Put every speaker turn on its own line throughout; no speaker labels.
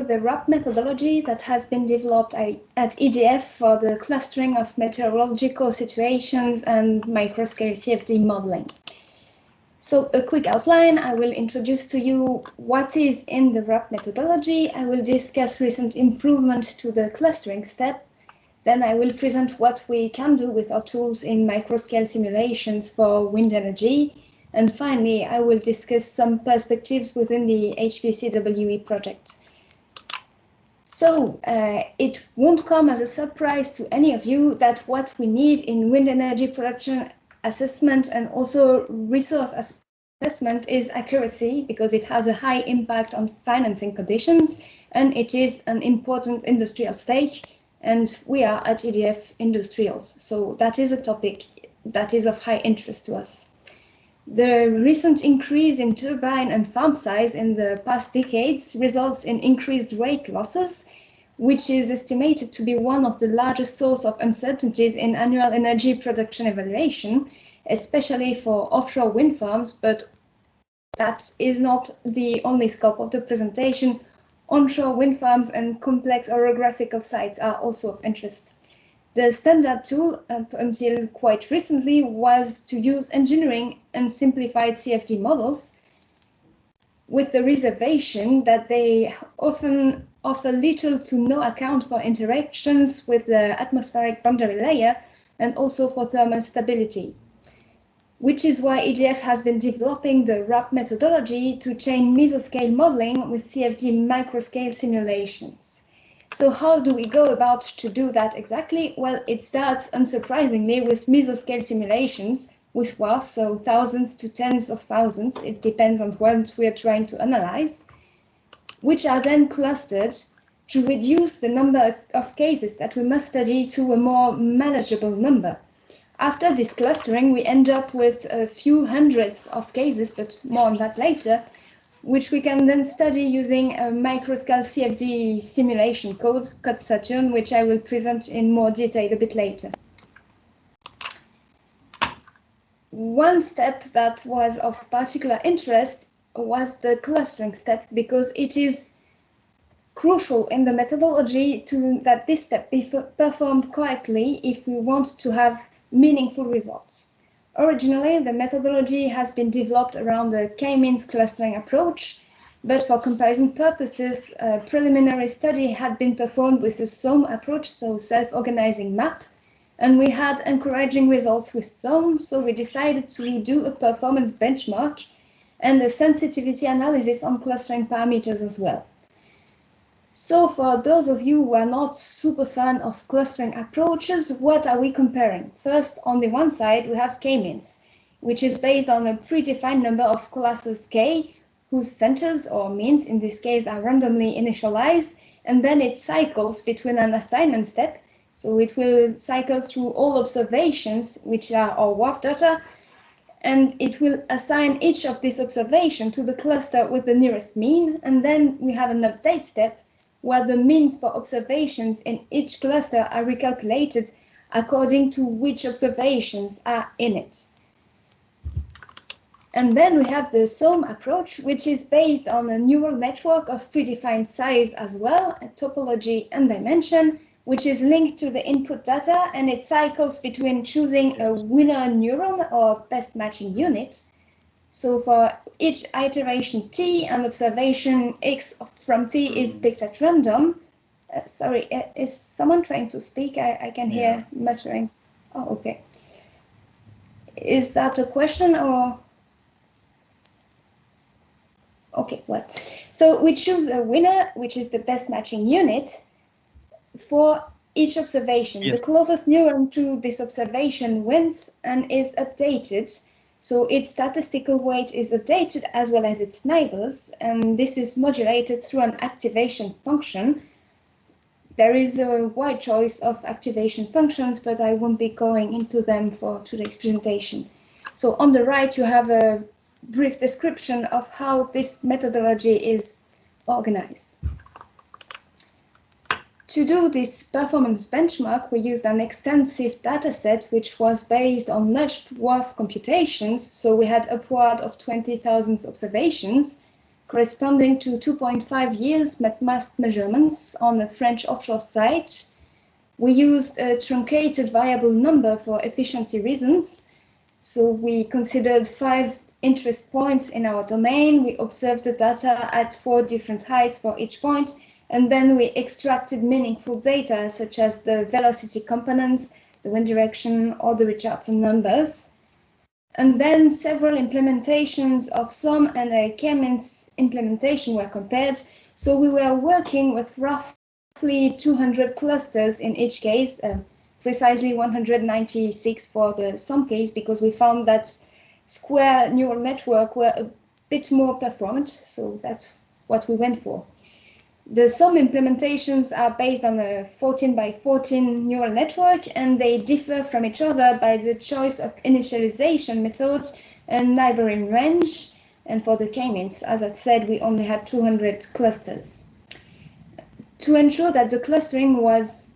the WRAPP methodology that has been developed at EDF for the clustering of meteorological situations and microscale CFD modeling. So a quick outline, I will introduce to you what is in the WRAPP methodology. I will discuss recent improvement to the clustering step. Then I will present what we can do with our tools in microscale simulations for wind energy. And finally, I will discuss some perspectives within the HPCWE project. So it won't come as a surprise to any of you that what we need in wind energy production assessment and also resource assessment is accuracy, because it has a high impact on financing conditions and it is an important industrial stake. And we are at EDF Industrials, so that is a topic that is of high interest to us. The recent increase in turbine and farm size in the past decades results in increased rake losses, which is estimated to be one of the largest sources of uncertainties in annual energy production evaluation, especially for offshore wind farms, but that is not the only scope of the presentation. Onshore wind farms and complex orographical sites are also of interest. The standard tool up until quite recently was to use engineering and simplified CFD models, with the reservation that they often offer little to no account for interactions with the atmospheric boundary layer and also for thermal stability, which is why EDF has been developing the WRAPP methodology to chain mesoscale modeling with CFD microscale simulations. So how do we go about to do that exactly? Well, it starts unsurprisingly with mesoscale simulations with WRAPP, so thousands to tens of thousands, it depends on what we are trying to analyze, which are then clustered to reduce the number of cases that we must study to a more manageable number. After this clustering, we end up with a few hundreds of cases, but more on that later, which we can then study using a microscale CFD simulation code Saturn, which I will present in more detail a bit later. One step that was of particular interest was the clustering step, because it is crucial in the methodology that this step be performed correctly if we want to have meaningful results. Originally, the methodology has been developed around the K-means clustering approach, but for comparison purposes, a preliminary study had been performed with a SOM approach, so self-organizing map, and we had encouraging results with SOM, so we decided to do a performance benchmark and a sensitivity analysis on clustering parameters as well. So for those of you who are not super fan of clustering approaches, what are we comparing? First, on the one side, we have K-means, which is based on a predefined number of classes K, whose centers or means in this case are randomly initialized, and then it cycles between an assignment step. So it will cycle through all observations, which are our WRAPP data, and it will assign each of these observations to the cluster with the nearest mean, and then we have an update step, where the means for observations in each cluster are recalculated according to which observations are in it. And then we have the SOM approach, which is based on a neural network of predefined size as well, topology and dimension, which is linked to the input data, and it cycles between choosing a winner neuron or best matching unit. So for each iteration T, an observation X from T is picked at random. Sorry, is someone trying to speak? I can hear muttering. Oh, okay. Is that a question or? Okay, well, so we choose a winner, which is the best matching unit for each observation. Yes. The closest neuron to this observation wins and is updated. So its statistical weight is updated as well as its neighbors, and this is modulated through an activation function. There is a wide choice of activation functions, but I won't be going into them for today's presentation. So on the right, you have a brief description of how this methodology is organized. To do this performance benchmark, we used an extensive dataset which was based on nudged WRAPP computations, so we had upward of 20,000 observations, corresponding to 2.5 years mass measurements on a French offshore site. We used a truncated variable number for efficiency reasons. So we considered 5 interest points in our domain. We observed the data at 4 different heights for each point, and then we extracted meaningful data such as the velocity components, the wind direction, or the Richardson numbers. And then several implementations of SOM and a K-means implementation were compared. So we were working with roughly 200 clusters in each case, precisely 196 for the SOM case, because we found that square neural network were a bit more performant. So that's what we went for. The SOM implementations are based on a 14 by 14 neural network, and they differ from each other by the choice of initialization methods and neighboring range. And for the K-means, as I said, we only had 200 clusters. To ensure that the clustering was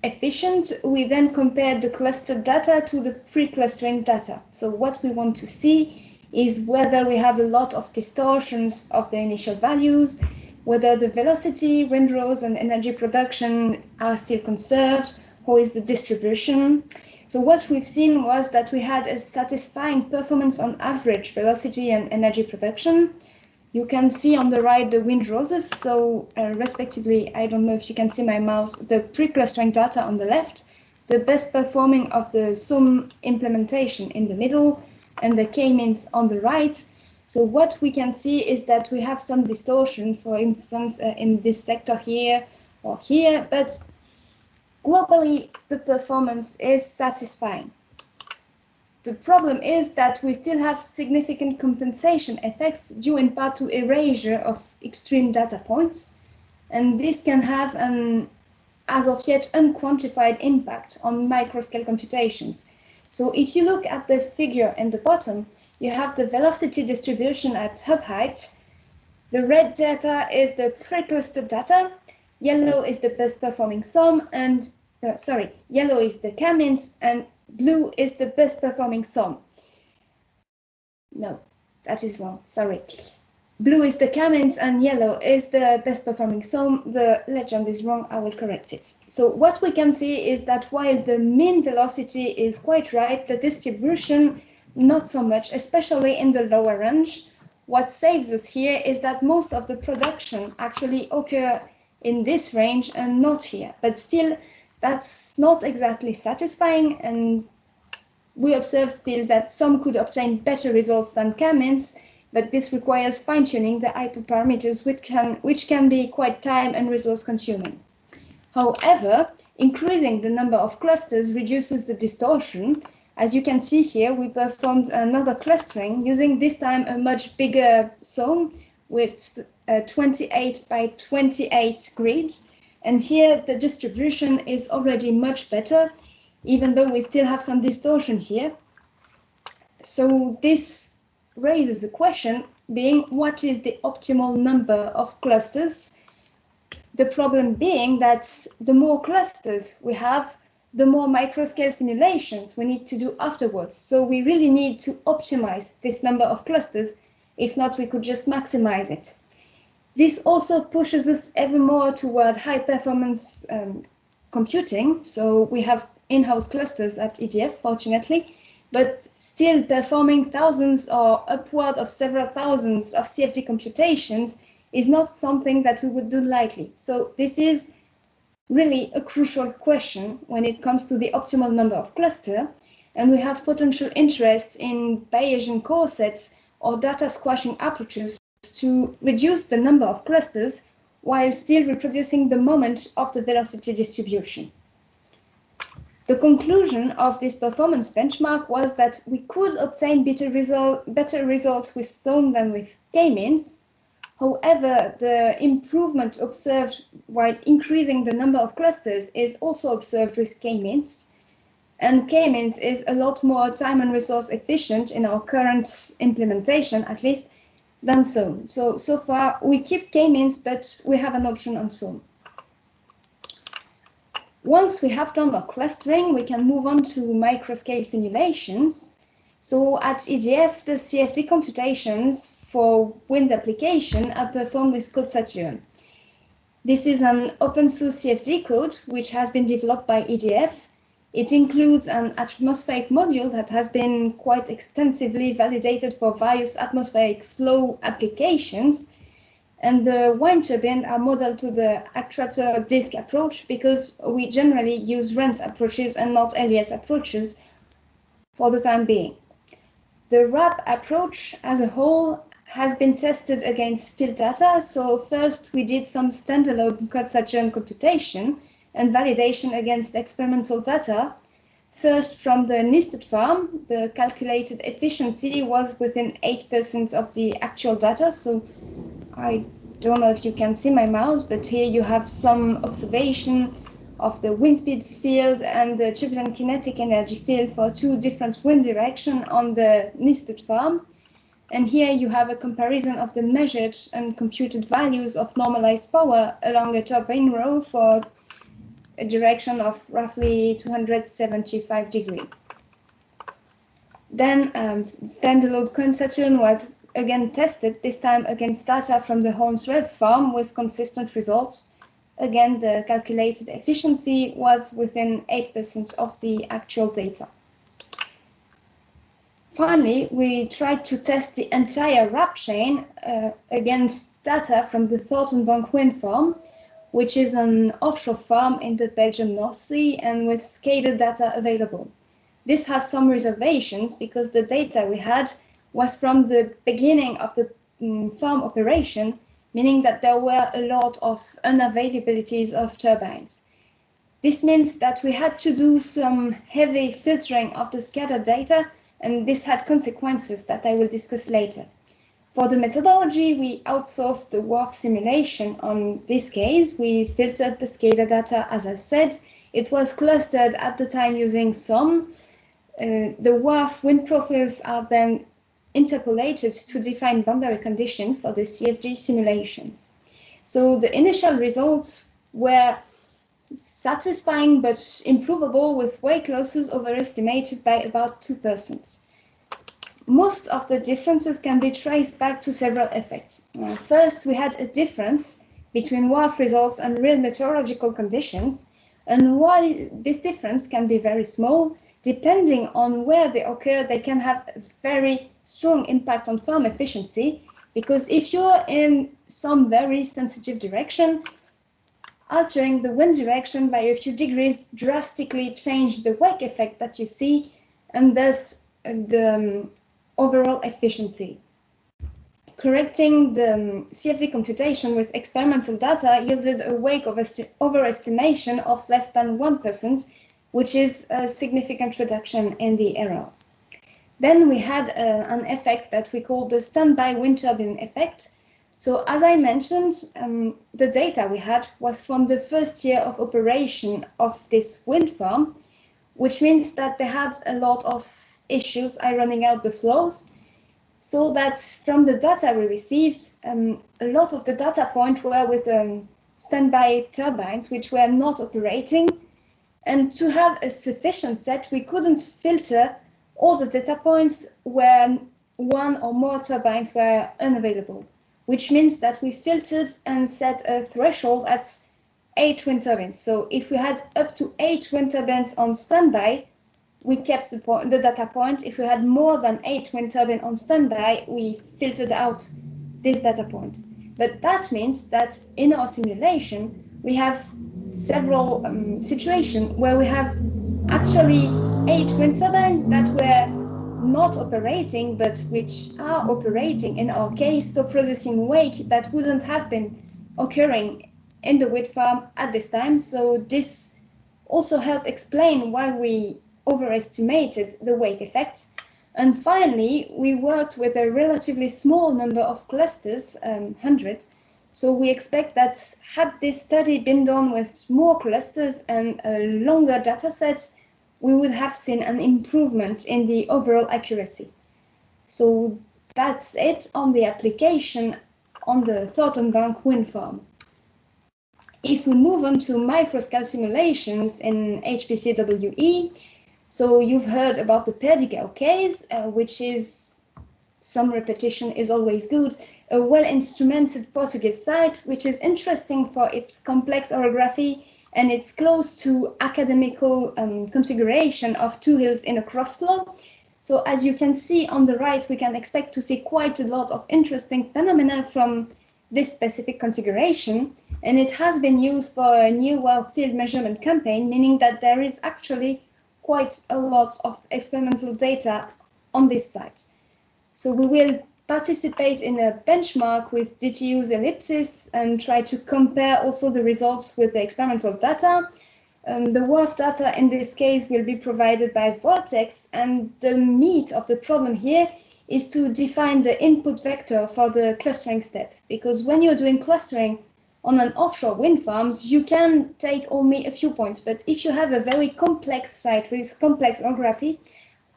efficient, we then compared the clustered data to the pre-clustering data. So what we want to see is whether we have a lot of distortions of the initial values, whether the velocity, windrows, and energy production are still conserved, how is the distribution. So what we've seen was that we had a satisfying performance on average velocity and energy production. You can see on the right the windrows, so respectively, I don't know if you can see my mouse, the pre-clustering data on the left, the best performing of the SOM implementation in the middle, and the K-means on the right. So what we can see is that we have some distortion, for instance, in this sector here or here, but globally the performance is satisfying. The problem is that we still have significant compensation effects due in part to erasure of extreme data points, and this can have an as of yet unquantified impact on microscale computations. So if you look at the figure in the bottom, you have the velocity distribution at hub height. The red data is the pre-clustered data, yellow is the best performing SOM, and yellow is the K-means, and blue is the best performing SOM. No, that is wrong, sorry. Blue is the K-means and yellow is the best performing SOM. The legend is wrong, I will correct it. So what we can see is that while the mean velocity is quite right, the distribution not so much, especially in the lower range. What saves us here is that most of the production actually occur in this range and not here, but still that's not exactly satisfying, and we observe still that some could obtain better results than K-means, but this requires fine-tuning the hyperparameters, which can be quite time and resource consuming. However, increasing the number of clusters reduces the distortion. As you can see here, we performed another clustering using this time a much bigger SOM with 28 by 28 grids. And here the distribution is already much better, even though we still have some distortion here. So this raises a question being, what is the optimal number of clusters? The problem being that the more clusters we have, the more microscale simulations we need to do afterwards. So we really need to optimize this number of clusters. If not, we could just maximize it. This also pushes us ever more toward high performance computing. So we have in-house clusters at EDF, fortunately, but still performing thousands or upward of several thousands of CFD computations is not something that we would do lightly. So this is really a crucial question when it comes to the optimal number of clusters, and we have potential interest in Bayesian core sets or data squashing approaches to reduce the number of clusters while still reproducing the moment of the velocity distribution. The conclusion of this performance benchmark was that we could obtain better results with SOM than with K-means. However, the improvement observed while increasing the number of clusters is also observed with K-means. And K-means is a lot more time and resource efficient in our current implementation, at least, than SOM. So far, we keep K-means, but we have an option on SOM. Once we have done our clustering, we can move on to microscale simulations. So at EDF, the CFD computations for wind application are performed with Code Saturn. This is an open source CFD code which has been developed by EDF. It includes an atmospheric module that has been quite extensively validated for various atmospheric flow applications. And the wind turbines are modeled to the actuator disk approach because we generally use RANS approaches and not LES approaches for the time being. The WRAPP approach as a whole has been tested against field data. So first we did some standalone Code Saturn computation and validation against experimental data. First, from the nested farm, the calculated efficiency was within 8% of the actual data. So I don't know if you can see my mouse, but here you have some observation of the wind speed field and the turbulent kinetic energy field for two different wind directions on the nested farm. And here you have a comparison of the measured and computed values of normalized power along a turbine row for a direction of roughly 275 degrees. Then standalone Code Saturn was again tested, this time against data from the Hornsrud farm with consistent results. Again, the calculated efficiency was within 8% of the actual data. Finally, we tried to test the entire WRAPP chain against data from the Thorntonbank wind farm, which is an offshore farm in the Belgian North Sea and with SCADA data available. This has some reservations because the data we had was from the beginning of the farm operation, meaning that there were a lot of unavailabilities of turbines. This means that we had to do some heavy filtering of the SCADA data, and this had consequences that I will discuss later. For the methodology, we outsourced the WRAPP simulation. On this case, we filtered the SCADA data, as I said. It was clustered at the time using SOM. The WRAPP wind profiles are then interpolated to define boundary conditions for the CFD simulations. So the initial results were satisfying but improvable, with wake losses overestimated by about 2%. Most of the differences can be traced back to several effects. First, we had a difference between WRAPP results and real meteorological conditions, and while this difference can be very small, depending on where they occur, they can have a very strong impact on farm efficiency, because if you're in some very sensitive direction, altering the wind direction by a few degrees drastically change the wake effect that you see, and thus the overall efficiency. Correcting the CFD computation with experimental data yielded a wake overestimation of less than 1%, which is a significant reduction in the error. Then we had an effect that we call the standby wind turbine effect. So as I mentioned, the data we had was from the first year of operation of this wind farm, which means that they had a lot of issues ironing out the flaws. So that from the data we received, a lot of the data points were with standby turbines which were not operating. And to have a sufficient set, we couldn't filter all the data points where one or more turbines were unavailable, which means that we filtered and set a threshold at 8 wind turbines. So if we had up to 8 wind turbines on standby, we kept the data point. If we had more than 8 wind turbines on standby, we filtered out this data point. But that means that in our simulation, we have several situations where we have actually 8 wind turbines that were not operating, but which are operating in our case, so producing wake that wouldn't have been occurring in the wind farm at this time. So this also helped explain why we overestimated the wake effect. And finally, we worked with a relatively small number of clusters, 100. So we expect that had this study been done with more clusters and a longer data set, we would have seen an improvement in the overall accuracy. So that's it on the application on the Thorntonbank wind farm. If we move on to microscale simulations in HPCWE, So you've heard about the PERDIGAO case, which is some repetition is always good, a well-instrumented Portuguese site, which is interesting for its complex orography and its close to academical configuration of two hills in a crossflow. So as you can see on the right, we can expect to see quite a lot of interesting phenomena from this specific configuration, and it has been used for a new field measurement campaign, meaning that there is actually quite a lot of experimental data on this site. So we will participate in a benchmark with DTU's ellipsis and try to compare also the results with the experimental data. The WRAPP data in this case will be provided by Vortex, and the meat of the problem here is to define the input vector for the clustering step, because when you're doing clustering on an offshore wind farms, you can take only a few points, but if you have a very complex site with complex orography,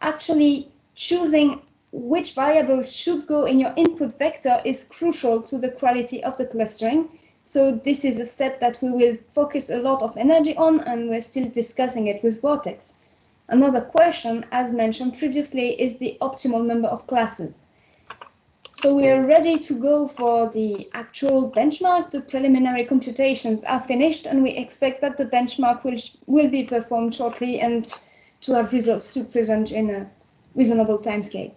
actually choosing which variables should go in your input vector is crucial to the quality of the clustering. So this is a step that we will focus a lot of energy on, and we're still discussing it with Vortex. Another question, as mentioned previously, is the optimal number of classes. So we are ready to go for the actual benchmark. The preliminary computations are finished, and we expect that the benchmark will be performed shortly and to have results to present in a reasonable timescale.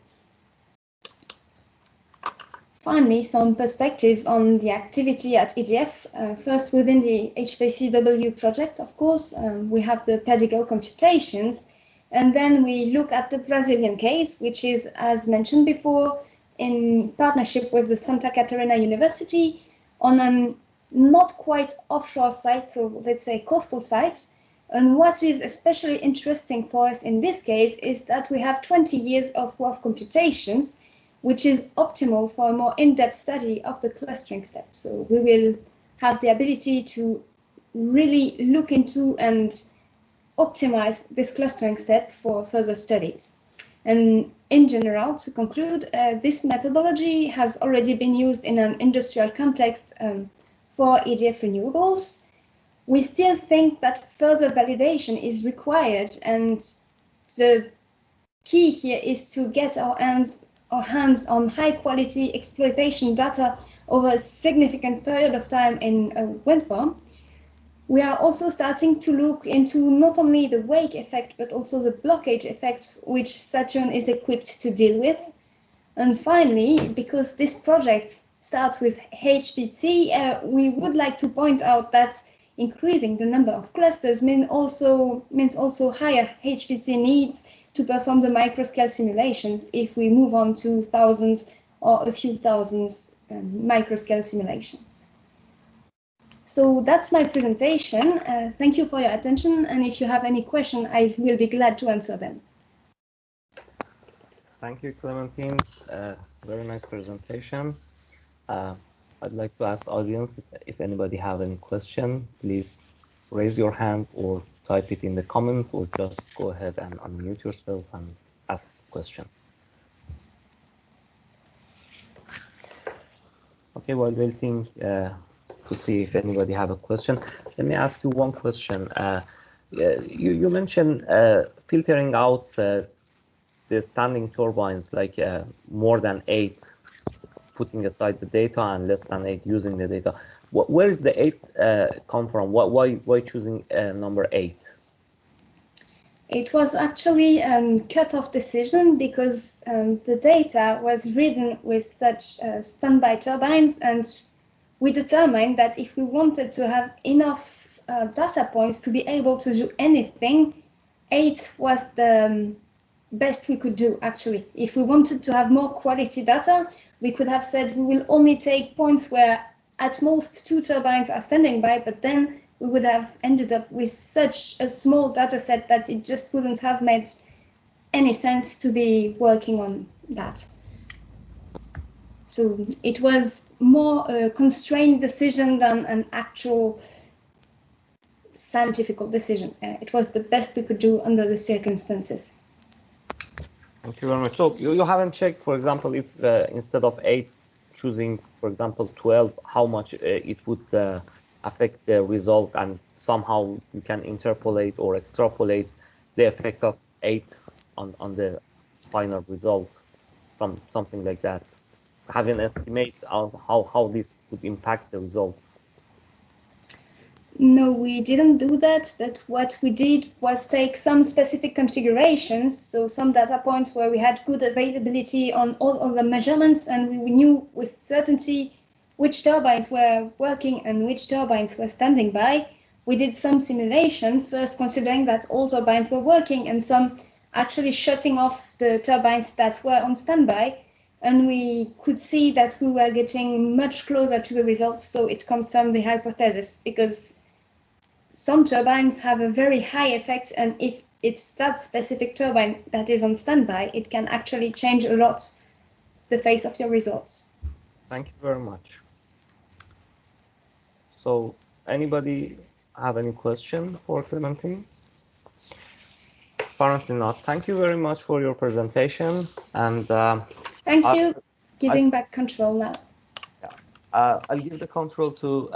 Finally, some perspectives on the activity at EDF. First, within the HPCWE project, of course, we have the PERDIGAO computations, and then we look at the Brazilian case, which is, as mentioned before, in partnership with the Santa Catarina University on a not quite offshore site, so let's say coastal site. And what is especially interesting for us in this case is that we have 20 years of WRAPP computations, which is optimal for a more in-depth study of the clustering step. So we will have the ability to really look into and optimize this clustering step for further studies. And in general, to conclude, this methodology has already been used in an industrial context for EDF renewables. We still think that further validation is required, and the key here is to get our hands on high-quality exploitation data over a significant period of time in a wind farm. We are also starting to look into not only the wake effect, but also the blockage effect, which Saturn is equipped to deal with. And finally, because this project starts with HPC, we would like to point out that increasing the number of clusters means also higher HPC needs to perform the microscale simulations if we move on to thousands or a few thousands microscale simulations. So that's my presentation. Thank you for your attention, and if you have any question, I will be glad to answer them.
Thank you, Clementine. Very nice presentation. I'd like to ask audience if anybody have any question, please raise your hand or type it in the comment, or just go ahead and unmute yourself and ask the question. Okay, while waiting to see if anybody have a question, let me ask you one question. You mentioned filtering out the standing turbines, like more than 8, putting aside the data, and less than 8 using the data. Where is the 8 come from? Why choosing number 8?
It was actually a cut-off decision because the data was ridden with such standby turbines, and we determined that if we wanted to have enough data points to be able to do anything, 8 was the best we could do, actually. If we wanted to have more quality data, we could have said we will only take points where at most 2 turbines are standing by, but then we would have ended up with such a small data set that it just wouldn't have made any sense to be working on that. So it was more a constrained decision than an actual scientific decision. It was the best we could do under the circumstances.
Thank you very much. So you haven't checked, for example, if instead of 8, choosing, for example, 12, how much it would affect the result, and somehow you can interpolate or extrapolate the effect of 8 on the final result, something like that. Have an estimate of how this would impact the result?
No, we didn't do that, but what we did was take some specific configurations, so some data points where we had good availability on all of the measurements, and we knew with certainty which turbines were working and which turbines were standing by. We did some simulation, first considering that all turbines were working and some actually shutting off the turbines that were on standby, and we could see that we were getting much closer to the results, so it confirmed the hypothesis, because some turbines have a very high effect, and if it's that specific turbine that is on standby, it can actually change a lot the face of your results.
Thank you very much. So anybody have any question for Clementine? Apparently not. Thank you very much for your presentation, and
thank you. Giving back control now.
I'll give the control to